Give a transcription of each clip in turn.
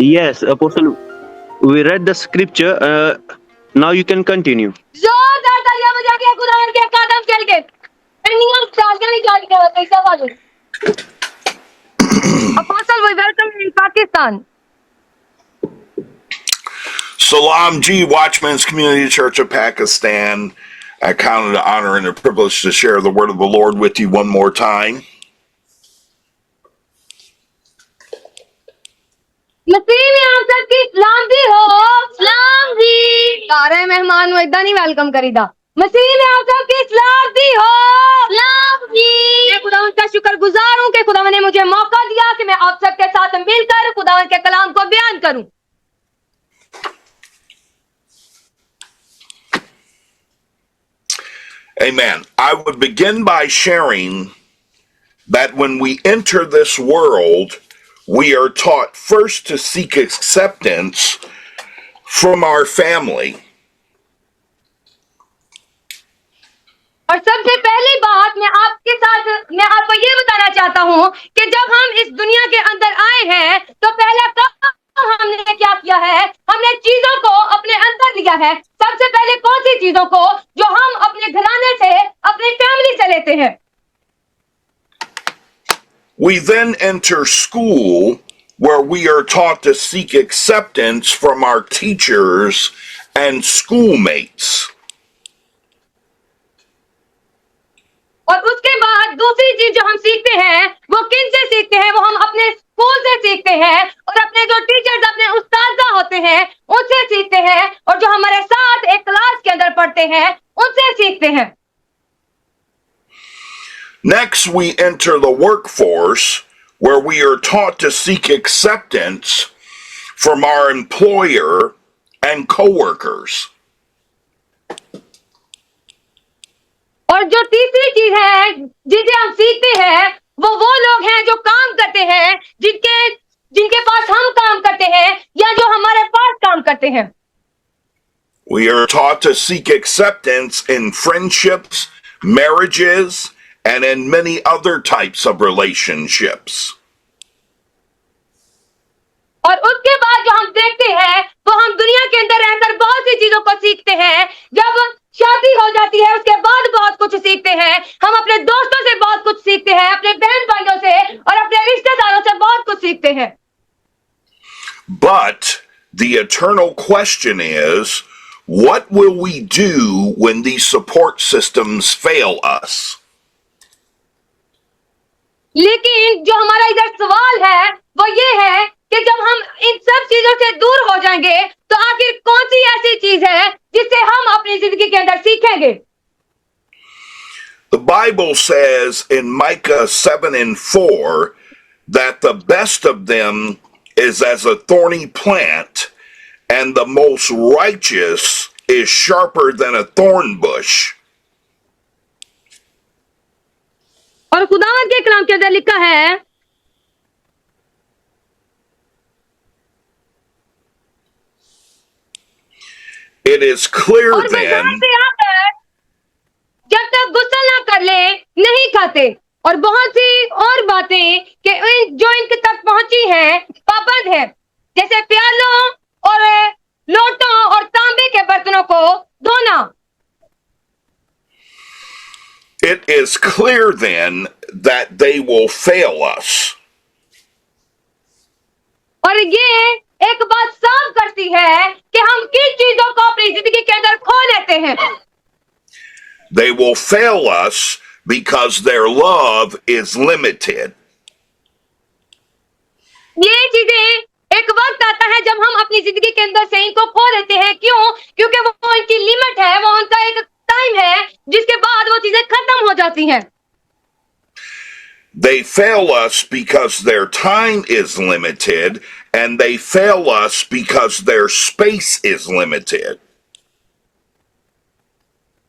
Yes, Apostle, we read the scripture. Now you can continue. जोरदार तालियां बजा के खुदावन के कदम चल के इंडियन स्टार नहीं जाने का कैसा बाजू Apostle, we welcome you in Pakistan. Salam G, Watchmen's Community Church of Pakistan. I count it an honor and a privilege to share the word of the Lord with you one more time. मसीह में आप सबकी सलाम दी हो सलाम दी सारे मेहमान ਨੂੰ ਇਦਾਂ ਨਹੀਂ ਵੈਲਕਮ ਕਰੀਦਾ मसीह में आप सबकी सलाम दी हो सलाम दी मैं खुदावंद का शुक्रगुजार हूं कि खुदावंद ने मुझे मौका दिया कि मैं आप सबके साथ मिलकर खुदावंद के कलाम को बयान करूं Amen. I would begin by sharing that when we enter this world, we are taught first to seek acceptance from our family. और सबसे पहली बात मैं आपको ये बताना चाहता हूँ कि जब हम इस दुनिया के अंदर आए हैं तो पहले हमने क्या किया है हमने चीजों को अपने अंदर लिया है सबसे पहले कौन सी चीजों को जो हम अपने घराने से अपनी फैमिली से लेते हैं We then enter school where we are taught to seek acceptance from our teachers and schoolmates. और उसके बाद दूसरी चीज जो हम सीखते हैं वो किन से सीखते हैं वो हम अपने स्कूल से सीखते हैं और अपने जो टीचर्स अपने उस्ताद होते हैं उनसे सीखते हैं और जो हमारे साथ एक क्लास के अंदर पढ़ते हैं उनसे सीखते हैं Next, we enter the workforce where we are taught to seek acceptance from our employer and coworkers. और जो तीसरी चीज है जिसे हम सीखते हैं वो लोग हैं जो काम करते हैं जिनके पास हम काम करते हैं या जो हमारे पास काम करते हैं We are taught to seek acceptance in friendships, marriages, and in many other types of relationships. और उसके बाद जो हम देखते हैं तो हम दुनिया के अंदर रहकर बहुत सी चीजों को सीखते हैं जब शादी हो जाती है उसके बाद बहुत कुछ सीखते हैं हम अपने दोस्तों से बहुत कुछ सीखते हैं अपने बहन भाइयों से और अपने रिश्तेदारों से बहुत कुछ सीखते हैं But the eternal question is, what will we do when these support systems fail us? लेकिन जो हमारा इधर सवाल है वो ये है कि जब हम इन सब चीजों से दूर हो जाएंगे तो आखिर कौन सी ऐसी चीज है जिससे हम अपनी जिंदगी के अंदर सीखेंगे The Bible says in Micah 7:4 that the best of them is as a thorny plant, and the most righteous is sharper than a thorn bush. और खुदावंद के कलाम के अंदर लिखा है It is clear then जब तक गुस्सा ना कर ले नहीं खाते और बहुत सी और बातें कि जो इनके तक पहुंची हैं पाबंद है जैसे प्यालों और लोटों और तांबे के बर्तनों को धोना it is clear then that they will fail us. और ये एक बात साफ करती है कि हम किन चीजों को अपनी जिंदगी के अंदर खो लेते हैं They will fail us because their love is limited. ये चीजें एक वक्त आता है जब हम अपनी जिंदगी के अंदर से इनको खो लेते हैं क्यों क्योंकि वो इनकी लिमिट है वो उनका एक टाइम है जिसके बाद वो चीजें खत्म हो जाती हैं They fail us because their time is limited, and they fail us because their space is limited.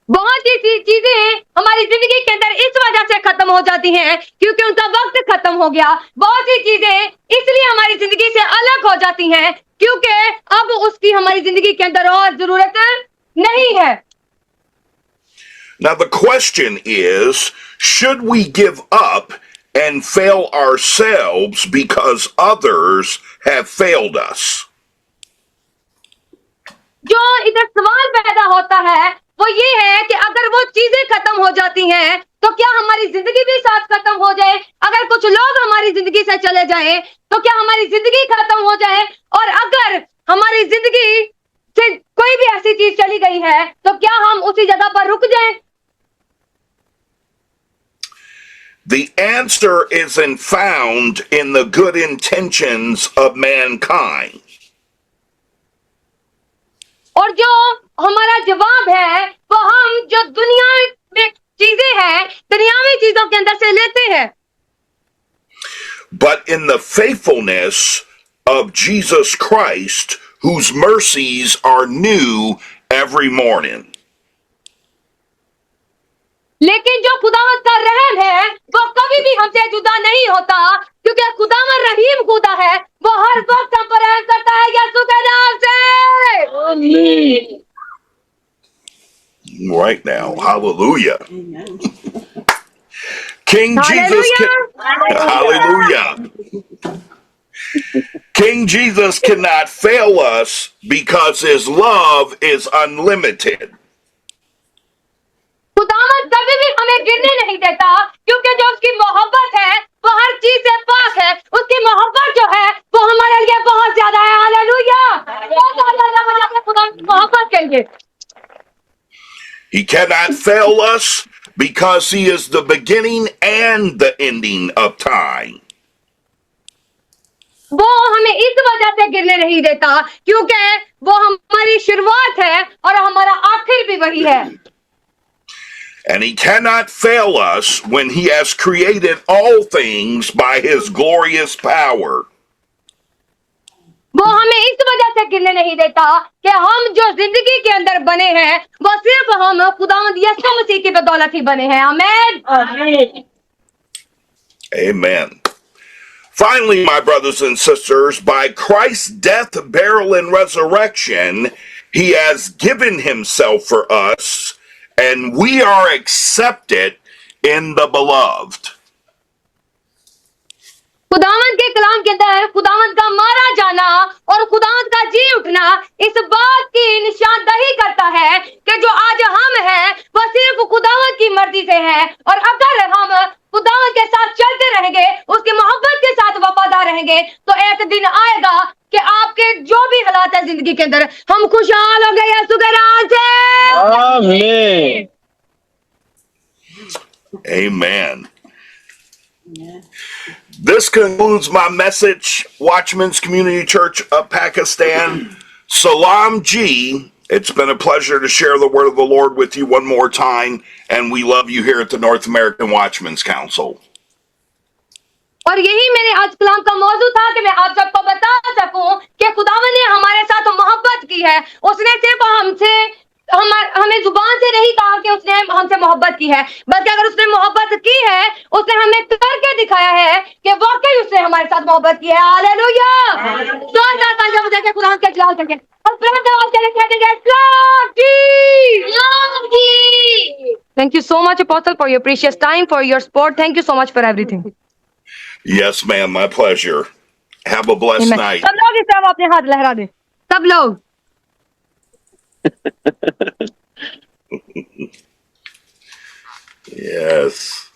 बहुत सी चीजें हमारी जिंदगी के अंदर इस वजह से खत्म हो जाती हैं क्योंकि उनका वक्त खत्म हो गया बहुत सी चीजें इसलिए हमारी जिंदगी से अलग हो जाती हैं क्योंकि अब उसकी हमारी जिंदगी के अंदर और जरूरत नहीं है Now the question is, should we give up and fail ourselves because others have failed us. जो इधर सवाल पैदा होता है वो ये है कि अगर वो चीजें खत्म हो जाती हैं तो क्या हमारी जिंदगी भी साथ खत्म हो जाए? अगर कुछ लोग हमारी जिंदगी से चले जाएं तो क्या हमारी जिंदगी खत्म हो जाए? और अगर हमारी जिंदगी से कोई भी ऐसी चीज चली गई है तो क्या हम उसी जगह पर रुक जाएं? The answer isn't found in the good intentions of mankind. और जो हमारा जवाब है वो हम जो दुनिया में चीजें हैं दुनियावी चीजों के अंदर से लेते हैं, But in the faithfulness of Jesus Christ, whose mercies are new every morning. लेकिन जो खुदावंद का रहम है वो कभी भी हमसे जुदा नहीं होता, क्योंकि खुदावंद रहीम खुदा है, वो हर वक्त हम पर रहम करता है यीशु के नाम से। Right now, hallelujah. Amen. King Jesus hallelujah. King Jesus cannot fail us because his love is unlimited. खुदावंद कभी भी हमें गिरने नहीं देता, क्योंकि जो उसकी मोहब्बत है वो हर चीज से पाक है। उसकी मोहब्बत जो है वो हमारे लिए बहुत ज्यादा है। हालेलुया। बहुत ज्यादा मजा है खुदा की मोहब्बत के लिए। He cannot fail us because he is the beginning and the ending of time. वो हमें इस वजह से गिरने नहीं देता क्योंकि वो हमारी शुरुआत है और हमारा आखिर भी वही है। And he cannot fail us when he has created all things by his glorious power. वो हमें इस वजह से गिरने नहीं देता कि हम जो जिंदगी के अंदर बने हैं वो सिर्फ हम खुदावंद यीशु मसीह की बदौलत ही बने हैं। आमीन। Amen. Finally, my brothers and sisters, by Christ's death, burial, and resurrection, he has given himself for us, and we are accepted in the beloved. खुदावंद के कलाम के अंदर खुदावंद का मारा जाना और खुदावंद का जी उठना इस बात की निशानदही करता है कि जो आज हम हैं वो सिर्फ खुदावंद की मर्जी से है, और अगर हम खुदावंद के साथ चलते रहेंगे, उसकी मोहब्बत के साथ वफादार रहेंगे, तो एक दिन आएगा कि आपके जो भी हालात है जिंदगी के अंदर हम खुशहाल होंगे यीशु के नाम से। आमीन। Amen. Yeah. This concludes my message, Watchman's Community Church of Pakistan. Salam Ji. It's been a pleasure to share the word of the Lord with you one more time, and we love you here at the North American Watchmen's Council. और यही मेरे आज कलाम का मौजू था कि मैं आप सबको बता सकूं कि खुदावंद ने हमारे साथ मोहब्बत की है। उसने सिर्फ हमें जुबान से नहीं कहा कि उसने हमसे मोहब्बत की है, बल्कि अगर उसने मोहब्बत की है उसने हमें करके दिखाया है कि वाकई उसने हमारे साथ मोहब्बत की है। हालेलुया। जोरदार तालियां बजा के खुदा के जलाल करके और प्रेम से आवाज करके कहेंगे Luv ji. Thank you so much, Apostle, for your precious time, for your support. Thank you so much for everything. Yes, ma'am, my pleasure. Have a blessed Amen. night. सब लोग इस तरह अपने हाथ लहरा दें, सब लोग। Yes.